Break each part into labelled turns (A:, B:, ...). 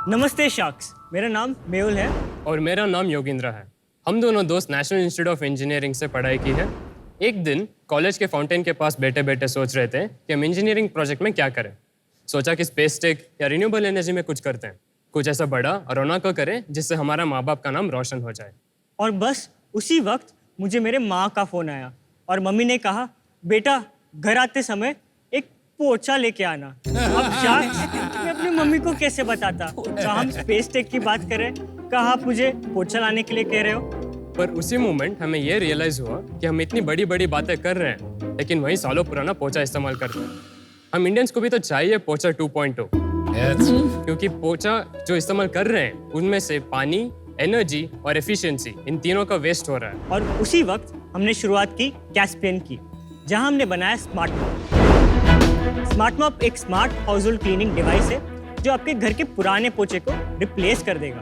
A: नमस्ते शार्क्स, मेरा नाम मेहुल है।
B: और मेरा नाम योगेंद्र है। हम दोनों दोस्त नेशनल इंस्टीट्यूट ऑफ इंजीनियरिंग से पढ़ाई की है। एक दिन कॉलेज के फाउंटेन के पास बैठे बैठे सोच रहे थे कि हम इंजीनियरिंग प्रोजेक्ट में क्या करें। सोचा कि स्पेस टेक या रिन्यूएबल एनर्जी में कुछ करते हैं, कुछ ऐसा बड़ा और रौनक करें जिससे हमारा माँ बाप का नाम रोशन हो जाए। और
A: बस उसी वक्त मुझे मेरे माँ का फ़ोन आया और मम्मी ने कहा, बेटा घर आते समय एक पोछा लेके आना। अब शार्क्स, मैं अपनी मम्मी को कैसे बताता? कहा हम स्पेस टेक की बात करें, कहा आप मुझे पोछा लाने के लिए कह रहे हो।
B: पर उसी मोमेंट हमें यह रियलाइज हुआ कि हम इतनी बड़ी बड़ी बातें कर रहे हैं लेकिन वही सालों पुराना पोछा इस्तेमाल करते हैं। हम इंडियंस को भी तो चाहिए पोछा 2.0, क्योंकि पोछा जो इस्तेमाल कर रहे हैं उनमें से पानी, एनर्जी और एफिशिएंसी, इन तीनों का वेस्ट हो रहा है।
A: और उसी वक्त हमने शुरुआत की कैस्पियन की, जहां हमने बनाया स्मार्ट मॉप। स्मार्ट मॉप एक smart house hold cleaning device है जो आपके घर के पुराने पोछे को रिप्लेस कर देगा।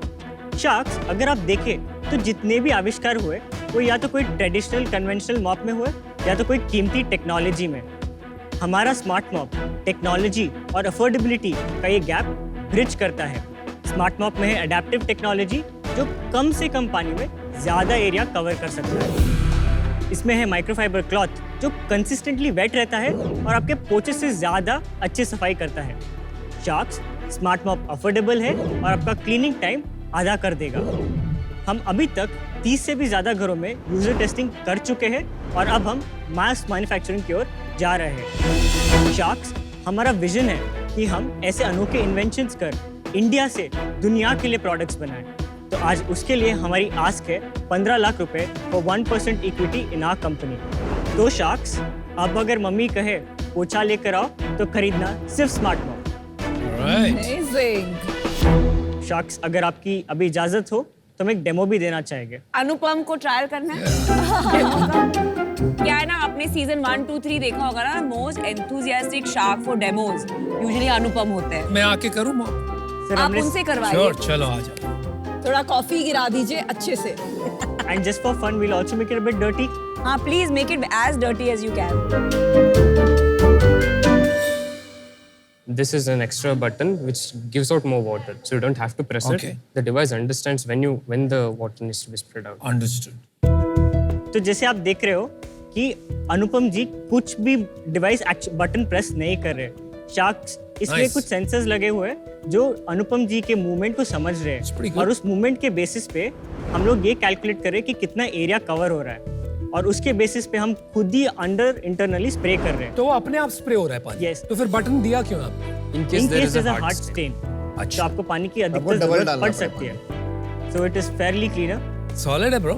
A: शार्क्स, अगर आप देखें तो जितने भी आविष्कार हुए वो या तो कोई ट्रेडिशनल कन्वेंशनल मॉप में हुए या तो कोई कीमती टेक्नोलॉजी में। हमारा स्मार्ट मॉप टेक्नोलॉजी और अफोर्डेबिलिटी का ये गैप ब्रिज करता है। स्मार्ट मॉप में है अडेप्टिव टेक्नोलॉजी जो कम से कम पानी में ज़्यादा एरिया कवर कर सकता है। इसमें है माइक्रोफाइबर क्लॉथ जो कंसिस्टेंटली वेट रहता है और आपके पोछे से ज़्यादा अच्छी सफाई करता है। शार्क्स, स्मार्ट मॉप अफोर्डेबल है और आपका क्लीनिंग टाइम आधा कर देगा। हम अभी तक 30 से भी ज़्यादा घरों में यूजर टेस्टिंग कर चुके हैं और अब हम मास मैन्युफैक्चरिंग की ओर जा रहे हैं। शार्क्स, हमारा विजन है कि हम ऐसे अनोखे इन्वेंशंस कर इंडिया से दुनिया के लिए प्रोडक्ट्स बनाएं। तो आज उसके लिए हमारी आस्क है 15 लाख रुपए और 1% इक्विटी इन आवर कंपनी। तो शार्क्स, अब अगर मम्मी कहे पोछा लेकर आओ तो खरीदना सिर्फ स्मार्ट मॉप। शार्क्स, अगर आपकी अभी इजाजत हो तो हम एक डेमो भी देना चाहेंगे।
C: अनुपम को ट्रायल करना है। क्या है ना, आपने सीजन 1, 2, 3 देखा होगा ना, most enthusiastic shark for demos usually Anupam होते हैं।
D: मैं आके करूं मॉम?
A: सर,
C: आप उनसे करवाइए।
D: श्योर, चलो आ जाओ।
E: थोड़ा कॉफी गिरा दीजिए अच्छे से।
A: And just for fun, we'll also make it a bit dirty.
C: हाँ, please make it as dirty as you can.
B: This is an extra button which gives out more water, so you don't have to press
D: Okay.
B: it. The device understands when the water needs to be spread out.
D: Understood.
A: तो जैसे आप देख रहे हो कि अनुपम जी कुछ भी device button press नहीं कर रहे। शार्क्स, इसमें
D: Nice.
A: कुछ सेंसर्स लगे हुए हैं जो अनुपम जी के मूवमेंट को समझ रहे
D: It's pretty
A: हैं
D: good.
A: और उस मूवमेंट के बेसिस पे हम लोग ये कैलकुलेट करें कि कितना एरिया कवर हो रहा है और उसके बेसिस पे हम खुद ही अंडर इंटरनली स्प्रे कर रहे हैं।
D: तो वो अपने आप स्प्रे हो रहा है पानी?
A: Yes.
D: तो फिर बटन दिया क्यों आपने?
B: In
A: in
B: case there
A: case
B: is a
A: there's a
B: hard
A: hard
B: stain.
A: stain,
D: अच्छा।
A: तो आपको पानी की अधिकतर
F: डबल
A: जरूरत
F: डालना
A: पड़
F: पड़ेगा।
A: सकती है। So it is fairly cleaner.
D: Solid है bro.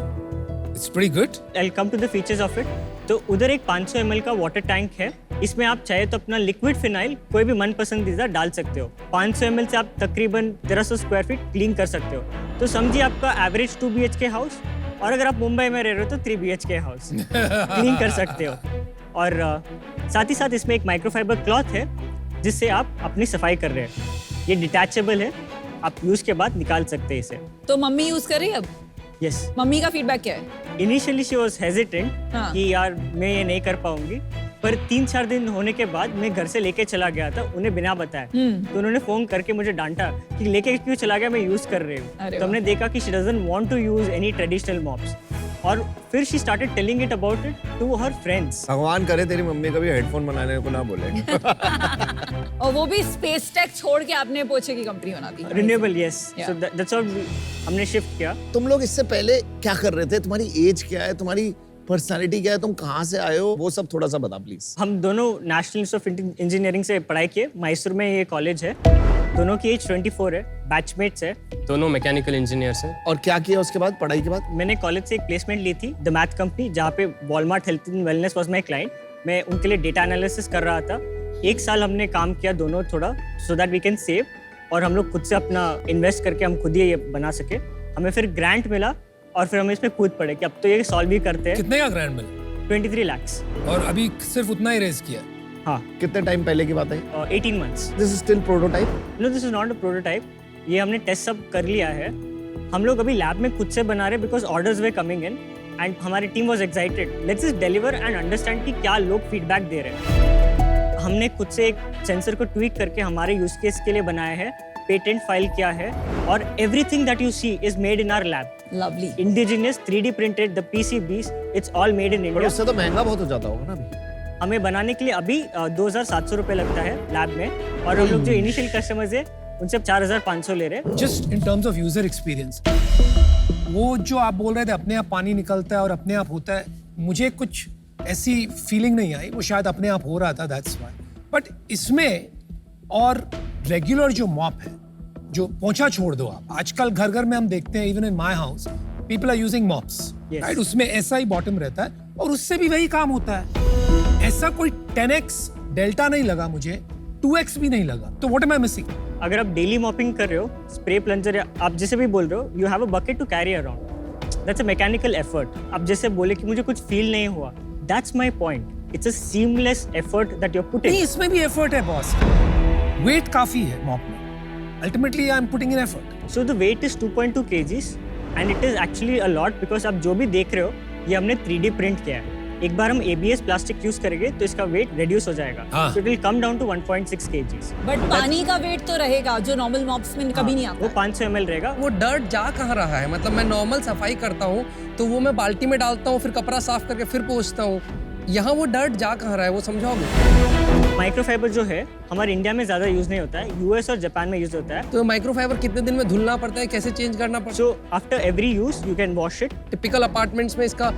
D: It's pretty good.
A: I'll come to the features of it. तो उधर एक 500 ml का वाटर टैंक है। इसमें आप चाहे तो अपना लिक्विड फिनाइल कोई भी मन पसंदीदा डाल सकते हो। 500 ml से आप तकरीबन 1300 स्क्वायर फीट क्लीन कर सकते हो। तो समझिए आपका एवरेज 2 BHK हाउस, और अगर आप मुंबई में रह रहे हो तो 3 BHK हाउस क्लीन कर सकते हो। और साथ ही साथ इसमें एक माइक्रोफाइबर क्लॉथ है जिससे आप अपनी सफाई कर रहे हैं। ये डिटैचेबल है, आप यूज के बाद निकाल सकते हैं इसे।
E: तो मम्मी यूज कर रही है अब?
A: यस।
E: मम्मी का फीडबैक क्या है?
A: इनिशियली शी वाज हेजिटेंट
E: हाँ।
A: कि यार मैं ये नहीं कर पाऊंगी, पर 3-4 दिन होने के बाद मैं घर से लेके चला गया था उन्हें बिना बताए। तो उन्होंने फोन करके मुझे डांटा कि लेके क्यों चला गया, मैं यूज कर रही हूँ।
E: अरे
A: तो हमने देखा कि she doesn't want to use any traditional mops, और फिर she started telling it about it to her friends.
F: भगवान करे तेरी मम्मी कभी हेडफोन बनाने को ना बोले।
E: और वो भी स्पेस टेक छोड़ के आपने पोछे की कंपनी बना दी।
A: Renewable, yes.
E: Yeah.
A: So that's what हमने शिफ्ट किया।
F: तुम लोग इससे पहले क्या कर रहे थे? तुम्हारी एज क्या है? तुम्हारी पर्सनालिटी क्या है? तुम कहाँ से आए हो? वो सब थोड़ा सा बता प्लीज।
A: हम दोनों नेशनल इंस्टीट्यूट ऑफ इंजीनियरिंग से पढ़ाई किए। मैसूर में ये कॉलेज है। दोनों की एज 24 है, बैचमेट्स है।
B: दोनों मैकेनिकल इंजीनियर्स हैं।
F: और क्या किया उसके बाद, पढ़ाई के बाद?
A: मैंने कॉलेज से एक प्लेसमेंट ली थी, द मैथ कंपनी, जहाँ पे Walmart health and wellness was my client. मैं उनके लिए डेटा एनालिसिस कर रहा था। 1 साल हमने काम किया दोनों, थोड़ा so that we can save, और हम लोग खुद से अपना इन्वेस्ट करके हम खुद ही ये बना सके। हमें फिर ग्रांट मिला और फिर हम इसमें कूद पड़े कि अब तो ये सॉल्व ही करते हैं।
D: कितने का ग्रैंड मिला?
A: 23 lakhs।
D: और अभी सिर्फ उतना ही रेज किया?
A: हाँ,
F: कितने टाइम पहले की बात है?
A: 18 months।
F: This is still prototype?
A: No, this is not a prototype. ये हमने टेस्ट सब कर लिया है। हम लोग अभी लैब में खुद से बना रहे because orders were coming in and हमारी team was excited. Let's just deliver and understand कि क्या लोग फीडबैक दे रहे हैं। हमने खुद से एक सेंसर को ट्वीक करके हमारे यूज केस के लिए बनाया है पेटेंट फाइल किया है और everything that you see is made in our lab.
E: Lovely.
A: Indigenous 3D printed, the PCBs, it's all made in
F: पर
A: इंडिया.
F: उससे तो महंगा बहुत हो जाता होगा ना अभी.
A: हमें बनाने के लिए अभी 2,700 रुपए लगता है लैब में, और हम लोग जो इनिशियल कस्टमर्स है उनसे 4,500 ले रहे हैं.
D: Just in terms of user experience, वो जो आप बोल रहे थे अपने आप पानी निकलता है और अपने आप होता है, मुझे कुछ ऐसी फीलिंग नहीं आई. वो शायद अपने आप हो रहा था, दैट्स व्हाई. बट इसमें और रेगुलर जो मॉप है, जो पोंछा छोड़ दो आप, आजकल घर घर में हम देखते हैं, even in my house people are using mops, right? उसमें ऐसा ही बॉटम रहता है और उससे भी वही काम होता है. ऐसा कोई 10x डेल्टा नहीं लगा मुझे, 2x भी नहीं लगा. तो व्हाट एम आई मिसिंग?
A: अगर आप डेली मॉपिंग कर रहे हो, स्प्रे प्लंजर या आप जैसे भी बोल रहे हो, you have a bucket to carry around. That's a mechanical effort. आप जैसे बोले कि मुझे कुछ फील नहीं हुआ, that's my point. It's a seamless effort that you are putting.
D: नहीं, इसमें भी एफर्ट है बॉस. वेट काफी है मॉप में. Ultimately I am putting in effort.
A: So the weight is 2.2 kgs and it is actually a lot because आप जो भी देख रहे हो ये हमने 3D प्रिंट किया है. एक बार हम ABS प्लास्टिक यूज करेंगे तो इसका वेट रिड्यूस हो जाएगा.
D: हाँ.
A: So it will come down to 1.6 kgs.
E: But पानी का वेट तो रहेगा जो नॉर्मल मॉप्स में कभी नहीं आता.
A: वो 500 ml रहेगा.
G: वो डर्ट जा कहाँ रहा है? मतलब मैं नॉर्मल सफाई करता हूँ तो वो मैं बाल्टी में डालता हूँ, फिर कपड़ा साफ करके फिर पोंछता हूँ. यहाँ वो डर्ट जा कहाँ रहा है, वो समझाओगे?
A: माइक्रोफाइबर जो है हमारे इंडिया में ज्यादा यूज नहीं होता है, यूएस और जापान में यूज होता है.
G: तो माइक्रोफाइबर कितने दिन में धुलना पड़ता है, कैसे चेंज करना पड़ता है?
A: So after every use you can wash it.
G: Typical apartments में इसका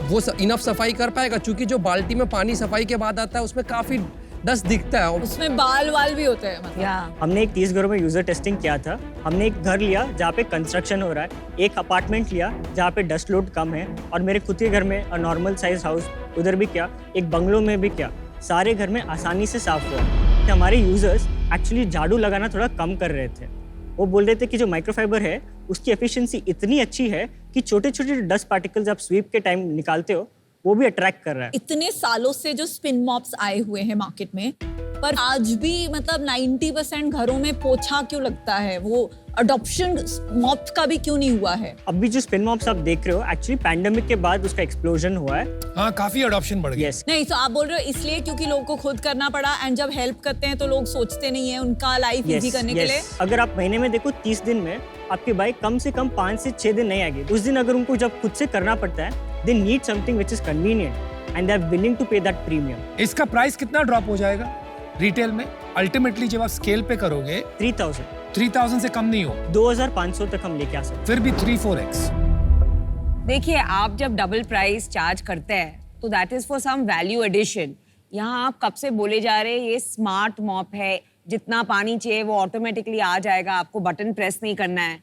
G: वो इनफ सफाई कर पाएगा? क्योंकि जो बाल्टी में पानी सफाई के बाद आता है उसमें काफी डस्ट दिखता है.
E: उसमें बाल वाल भी होते हैं मतलब.
C: या
A: हमने एक 30 घरों में यूजर टेस्टिंग किया था. हमने एक घर लिया जहाँ पे कंस्ट्रक्शन हो रहा है, एक अपार्टमेंट लिया जहाँ पे डस्ट लोड कम है, और मेरे खुद के घर में नॉर्मल साइज हाउस उधर भी किया, एक बंगलों में भी किया. सारे घर में आसानी से साफ हुआ. कि हमारे यूजर्स एक्चुअली झाड़ू लगाना थोड़ा कम कर रहे थे. वो बोल रहे थे कि जो माइक्रोफाइबर है उसकी एफिशिएंसी इतनी अच्छी है कि छोटे छोटे डस्ट पार्टिकल्स आप स्वीप के टाइम निकालते हो वो भी अट्रैक्ट कर रहा है.
E: इतने सालों से जो स्पिन मॉप्स आए हुए हैं मार्केट में, पर आज भी मतलब 90% घरों में पोछा क्यों लगता है? वो अडॉप्शन मॉप का भी क्यों नहीं हुआ है?
A: अब भी जो स्पिन मॉप्स आप देख रहे हो एक्चुअली पैंडेमिक के बाद उसका एक्सप्लोजन हुआ है.
D: हाँ, काफी अडॉप्शन बढ़ गया.
A: यस.
E: नहीं, तो आप बोल रहे हो इसलिए क्योंकि लोगों को खुद करना पड़ा, एंड जब हेल्प करते हैं तो लोग सोचते नहीं है उनका लाइफ इजी करने के लिए.
A: अगर आप महीने में देखो 30 दिन में आपकी बाइक कम से कम 5 से 6 दिन नहीं आएगी. उस दिन अगर उनको जब खुद से करना पड़ता है, they need something which is convenient and they are willing to pay that premium.
D: इसका प्राइस कितना ड्रॉप हो जाएगा रिटेल में? अल्टीमेटली जब आप स्केल पे करोगे 3,000 से कम नहीं हो,
A: 2,500 तक हम लेके आ सकते
D: फिर भी 3-4x.
C: देखिए, आप जब डबल प्राइस चार्ज करते हैं तो that is for some value addition. यहाँ आप कब से बोले जा रहे हैं ये स्मार्ट मॉप है, जितना पानी चाहिए वो ऑटोमेटिकली आ जाएगा, आपको बटन प्रेस नहीं करना है.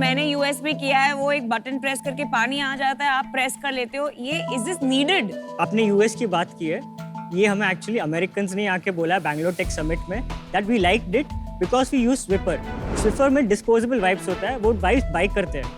C: मैंने यूएस में किया है, वो एक बटन प्रेस करके पानी आ जाता है, आप प्रेस कर लेते हो. ये इज दिस नीडेड?
A: आपने यूएस की बात की है, ये हमें एक्चुअली अमेरिकन ने आके बोला है बैंगलोर टेक समिट में that we liked it because we use Swiper. Swiper में डिस्पोजेबल वाइप्स होता है, वो वाइप्स बाई करते हैं.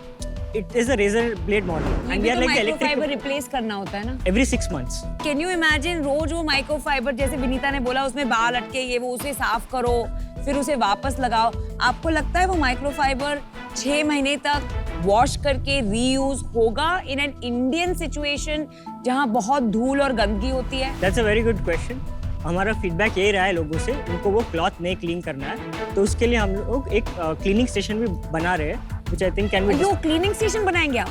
A: It is a razor blade model and we are like
C: microfiber
A: electric
C: replace करना होता है ना
A: every 6 months.
C: Can you imagine? रोज वो माइक्रोफाइबर, जैसे विनीता ने बोला, उसमें बाल अटके, ये वो, उसे साफ करो, फिर उसे वापस लगाओ. आपको लगता है वो माइक्रोफाइबर 6 महीने तक वॉश करके रीयूज होगा इन एन इंडियन सिचुएशन जहां बहुत धूल और गंदगी होती है?
A: That's a very good question. हमारा फीडबैक यही रहा है लोगों से, उनको वो क्लॉथ नहीं क्लीन करना है, तो उसके लिए हम लोग एक क्लीनिंग स्टेशन भी बना रहे हैं which I think can be.
C: Yo cleaning station बनाएंगे आप?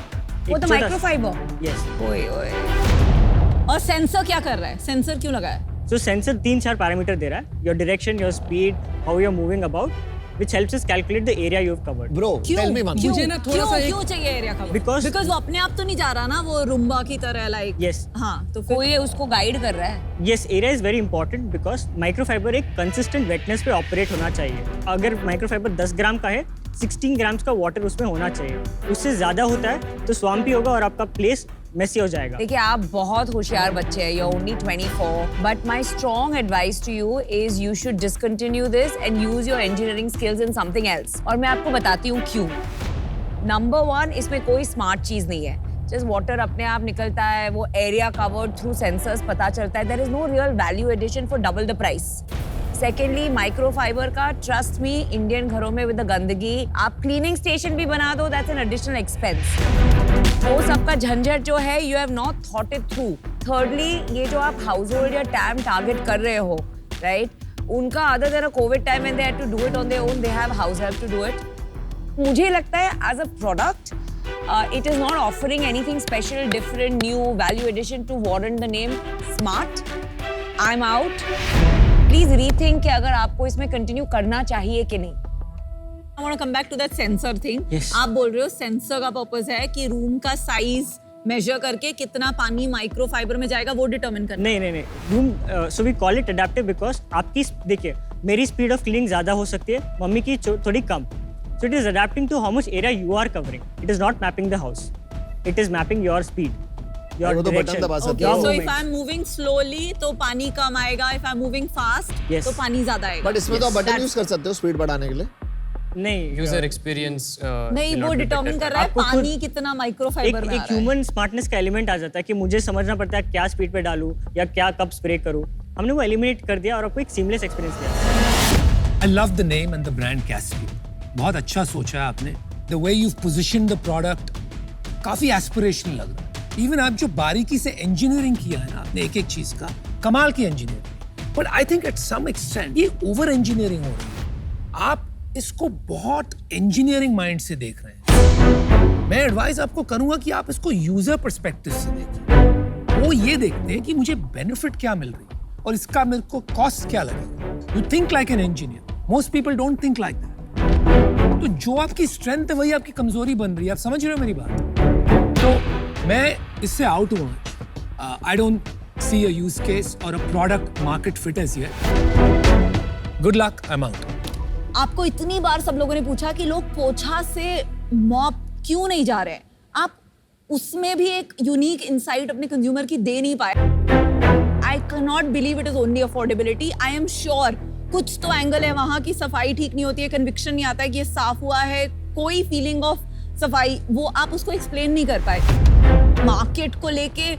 C: वो तो माइक्रोफाइबर.
A: Yes.
C: ओए ओए.
E: और सेंसर क्या कर रहा है? सेंसर क्यों लगा है?
A: So sensor 3-4 पैरामीटर दे रहा है, your direction, your speed, how you're moving about, which helps us calculate the area you've covered.
F: Bro,
E: क्यों?
F: tell me one
E: क्यों?
F: thing.
G: मुझे ना थोड़ा
E: क्यों?
G: सा एक-
E: क्यों चाहिए एरिया का?
A: Because-
E: वो अपने आप तो नहीं जा रहा ना, वो रुम्बा की तरह लाइक.
A: Yes.
E: हाँ, तो फिर
C: कोई उसको गाइड कर रहा है.
A: Yes, area is very important because microfibre एक consistent wetness पे ऑपरेट होना चाहिए. अगर माइक्रोफाइबर 10 ग्राम का है, 16 ग्राम्स का वाटर उसमें होना चाहिए. उससे ज्यादा होता है तो स्वाम्पी होगा और आपका प्लेस मेसी हो जाएगा.
C: देखिए, आप बहुत होशियार बच्चे हैं, you're only 24, but my strong advice to you is you should discontinue this and use your engineering skills in something else. और मैं आपको बताती हूँ क्यों. Number 1, इसमें कोई स्मार्ट चीज नहीं है. जस्ट वाटर अपने आप निकलता है, वो एरिया कवर्ड थ्रू सेंसर्स पता चलता है. There is no real value addition for double the price. Secondly, microfiber का ट्रस्ट मी, इंडियन घरों में विद द गंदगी, आप क्लीनिंग स्टेशन भी बना दो, दैट्स एन एडिशनल एक्सपेंस. वो सबका झंझट जो है, you have not thought it through. Thirdly, ये जो आप हाउस होल्ड या टैम टारगेट कर रहे हो, राइट, उनका other than a covid time and they had to do it on their own, they have house help to do it. मुझे लगता है as a product it is not offering anything special, different, new value addition to warrant the name Smart. I'm out. Please rethink कि अगर आपको इसमें continue करना चाहिए कि नहीं.
E: I want to come back to that sensor thing.
A: Yes.
E: आप बोल रहे हो सेंसर का पर्पस है कि रूम का साइज मेजर करके कितना पानी माइक्रोफाइबर में जाएगा वो डिटरमिन करना.
A: नहीं room so we call it adaptive because आपकी देखिए मेरी स्पीड ऑफ क्लीनिंग ज़्यादा हो सकती है, मम्मी की थोड़ी कम. So it is adapting to how much area you are covering. It is not mapping the house. It is mapping your speed, your
F: वो तो बटन
A: direction.
F: दबा सकते
A: your
F: हो.
E: So if
A: movements.
E: I'm moving slowly तो पानी कम आएगा. If I'm moving fast
A: Yes.
E: तो पानी ज्यादा आएगा.
F: बट इसमें तो आप बटन
E: That's-
F: यूज कर सकते हो स्पीड बढ़ाने के लिए.
A: नहीं
B: यूजर एक्सपीरियंस
E: नहीं, वो डिटरमिन कर रहा है
A: आपको खुद-
E: पानी कितना माइक्रोफाइबर में आ
A: एक
E: रहा है.
A: ह्यूमन स्मार्टनेस का एलिमेंट आ जाता है कि मुझे समझना पड़ता है क्या स्पीड पे डालूं या क्या कब स्प्रे करूं. हमने वो एलिमिनेट कर दिया और आपको एक सीमलेस एक्सपीरियंस दिया.
D: I love the name and the brand Caspian. बहुत अच्छा सोचा है आपने. The way you've positioned the product काफी एस्पिरेशनल लग रहा है. इवन आप जो बारीकी से इंजीनियरिंग किया है ना आपने एक एक चीज का, कमाल की engineering. But I think at some extent ये ओवर इंजीनियरिंग हो रही है. आप इसको बहुत इंजीनियरिंग माइंड से देख रहे हैं. मैं एडवाइस आपको करूंगा कि आप इसको यूजर पर्सपेक्टिव से देखें. वो ये देखते हैं कि मुझे बेनिफिट क्या मिल रही है और इसका मेरे को कॉस्ट क्या लगेगा. You think like an engineer. Most people don't think like that. तो जो आपकी स्ट्रेंथ है वही आपकी कमजोरी बन रही है. आप समझ रहे हो मेरी बात? तो मैं इससे आउट हुआ. I don't see a use case और a product market fit as here. Good luck. I am out.
E: आपको इतनी बार सब लोगों ने पूछा कि लोग पोछा से मॉप क्यों नहीं जा रहे हैं. आप उसमें भी एक यूनिक इंसाइट अपने कंज्यूमर की दे नहीं पाए. I can not believe it is only affordability. I am sure कुछ तो एंगल है वहां की सफाई ठीक नहीं होती है, कन्विक्शन नहीं आता है कि ये साफ हुआ है, कोई फीलिंग ऑफ सफाई वो आप उसको एक्सप्लेन नहीं कर पाए. मार्केट को लेके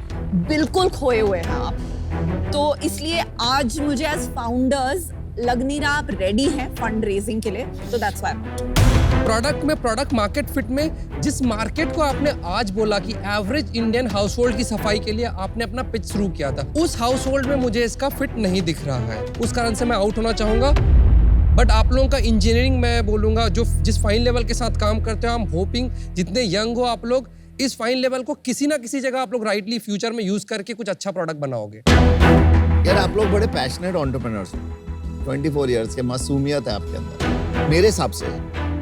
E: बिल्कुल खोए हुए हैं आप. तो इसलिए आज मुझे एज फाउंडर्स लग नहीं रहा आप रेडी हैं फंड रेजिंग के लिए. तो दैट्स व्हाई
G: प्रोडक्ट में प्रोडक्ट मार्केट फिट में जिस मार्केट को आपने आज बोला कि एवरेज इंडियन हाउस होल्ड की सफाई के लिए आपने अपना पिच शुरू किया था, उस हाउस होल्ड में मुझे इसका फिट नहीं दिख रहा है. उस कारण से मैं आउट होना चाहूंगा. बट आप लोगों का इंजीनियरिंग मैं बोलूंगा जो जिस फाइन लेवल के साथ काम करते हो, आई एम होपिंग जितने यंग हो आप लोग इस फाइन लेवल को किसी ना किसी जगह आप लोग राइटली फ्यूचर में यूज करके कुछ अच्छा प्रोडक्ट बनाओगे.
F: यार आप लोग बड़े पैशनेट एंटरप्रेन्योर्स हो. 24 इयर्स के मासूमियत है आपके अंदर. मेरे हिसाब से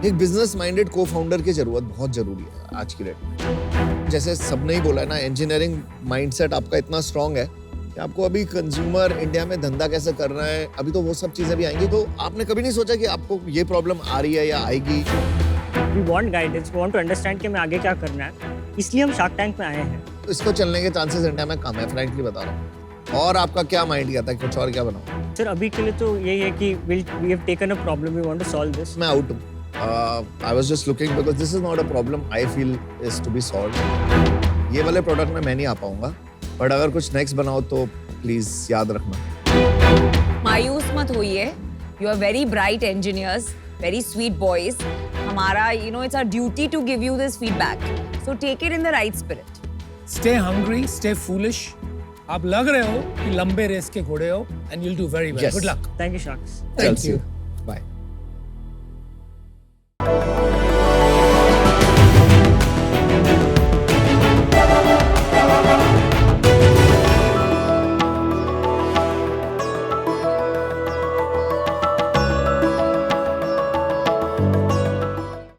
F: एक बिजनेस माइंडेड को फाउंडर की जरूरत बहुत जरूरी है आज की डेट में. जैसे सबने ही बोला है ना, इंजीनियरिंग माइंडसेट आपका इतना स्ट्रांग है कि आपको अभी कंज्यूमर इंडिया में धंधा कैसे करना है, अभी तो वो सब चीजें भी आएंगी. तो आपने कभी नहीं सोचा कि आपको ये प्रॉब्लम आ रही है या आएगी?
A: We want guidance, we want to understand कि हमें आगे क्या करना है. इसलिए हम शार्क टैंक में आए हैं.
F: तो इसको चलने के चांसेस इंडिया में कम है, फ्रैंकली बता रहा हूँ. और आपका क्या माइंड किया था कि कुछ और क्या बनाओ?
A: सर अभी के लिए तो यही है कि we have taken a problem, we want to solve this.
F: मैं आउट हूँ. I was just looking because this is not a problem I feel is to be solved. ये वाले प्रोडक्ट में मैं नहीं आ पाऊंगा. बट अगर कुछ नेक्स्ट बनाओ तो प्लीज याद रखना.
C: मायूस मत होइए. You are very bright engineers, very sweet boys. हमारा it's our duty to give you this feedback. So take it in the right spirit.
D: Stay hungry, stay foolish. आप लग रहे हो कि लंबे रेस के घोड़े हो and you will do very well.
F: Yes.
D: Good luck.
A: Thank you sharks.
F: Thank you.